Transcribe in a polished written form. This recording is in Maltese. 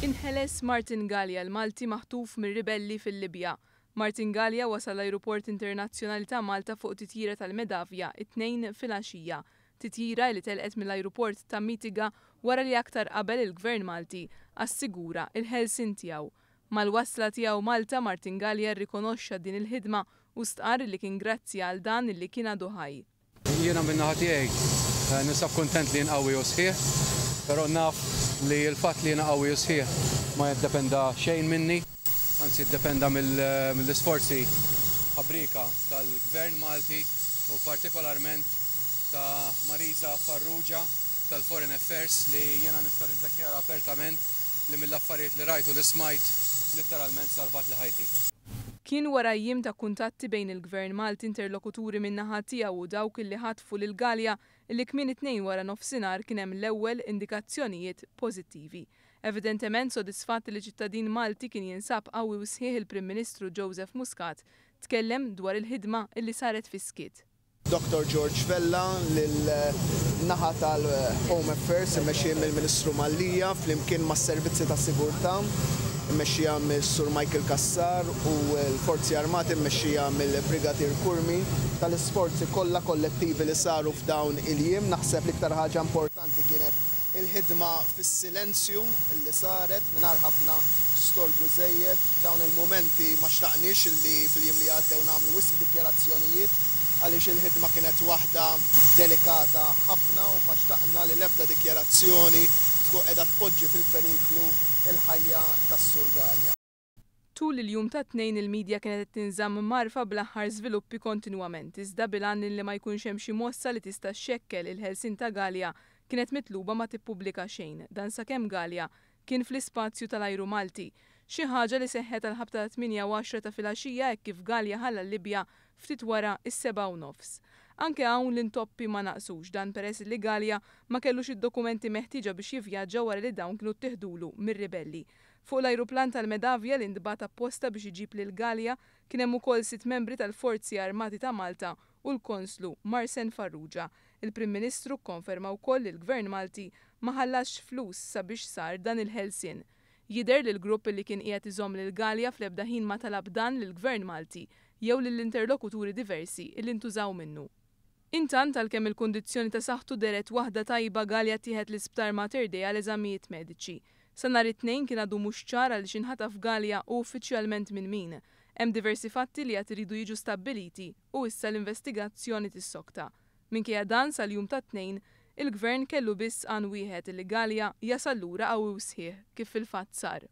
Inħeles Martin Galea l-Malti maħtuf mir-ribelli fil-Libja. Martin Galea wasal l-Ajruport Internazzjonali ta' Malta fuq titjira tal-Medavja it-tnejn filgħaxija. Titjira li telqet mill-Ajruport ta' Mitiga wara li aktar qabel il-Gvern Malti assigura il-ħelsin tiegħu. Mal-wasla tiegħu Malta, Martin Galea rrikonoxxa din il-ħidma u stqarr li kien grazzi għal dan li kien għadu ħaj. Jiena min-naħa tiegħi nisab kuntent li nqawwi u sħiħ, però naf li l-fatt li jiena qawwi u sħiħ ma jiddependa xejn minni, anzi jiddependa mill-isforzi ħabrika tal-Gvern Malti u partikolarment ta' Marisa Farrugia tal-Foreign Affairs li jiena nista' niddikjara apertament li mill-affarijiet li rajtu li smajt letteralment salvat li ħajti. Kien wara jiem ta' kuntatti bejn il-Gvern Malti interlokuturi min-naħa tiegħu u dawk li ħatfu lil Galea li kmien it-tnejn wara nofsinhar kien hemm l-ewwel indikazzjonijiet pożittivi. Evidentement sodisfatt li ċittadin Malti kien jinsab qawwi u sħiħ il-Prim Ministru Joseph Muscat tkellem dwar il-ħidma li saret fi Skit. Dr. George Vella lil-naħa tal-Home Affairs immexxija mill-Ministru Mallija flimkien mas-servizzi tas-sigurtà, immexxija mill-Sur Michael Kassar u l-Forzi Armati immexxija mill-Brigadier Kurmi tal-isforzi kollha kollettivi li saru f'dawn il-jiem. Naħseb l-iktar ħaġa importanti kienet il-ħidma fis-silenzju li saret mingħajr ħafna storgu żejjed. Dawn il-momenti ma xtaqniex li fil-jiem li għaddew nagħmlu wisq dikjarazzjonijiet għaliex il-ħidma kienet waħda delikata ħafna u ma xtaqna li l-ebda dikjarazzjoni tkun qiegħda tpoġġi fil-periklu il-ħajja tas-Sur Galea. Tul il-jum ta' tnejn il-medja kienet tinżamm marfa bl-aħħar żviluppi kontinwament, iżda bil-għan li ma jkunx hemm xi mossa li tista' xekkel il-ħelsien ta' Galea kienet mitluba ma tippubblika xejn, dan sakemm Galea kien fl-ispazju tal-ajru Malti. Xi ħaġa li seħħet għal-ħabta 8 u 10 ta' filgħaxija hekk kif Galea ħalla l-Libja ftit wara is-7:30. Anke hawn l-intoppi ma naqsux dan peress li Galea ma kellux id-dokumenti meħtieġa biex jivvjaġġa wara li dawn kienu ttieħdulu mir-ribelli. Fuq l-ajruplan tal-Medavja li ndbagħat apposta biex iġib lil Galea kien hemm ukoll 6 membri tal-Forzi Armati ta' Malta u l-Konslu Marsen Farrugia. Il-Prim Ministru kkonferma wkoll li l-Gvern Malti ma ħallax flus sabiex sar dan il-ħelsien. Jidher li l-grupp li kien qiegħed iżomm lil Galea fl-ebda ħin ma talab dan lill-Gvern Malti jew lill-interlokuturi diversi li ntużaw minnu. Intant għalkemm il-kundizzjoni ta' saħħtu deret waħda tajba Galea tieħed l-isptar Mater Dei għal eżamijiet mediċi. Sa nhar it-tnejn kien għadu mhux ċar għaliex inħataf Galea u uffiċjalment minn min. Hemm diversi fatti li qed iridu jiġu stabbiliti u issa l-investigazzjoni tissokta. Minkejja dan sal-jum ta' tnejn il-Gvern kellu biss għan wieħed li Galea jasal lura qawwi u sħiħ kif fil-fatt sar.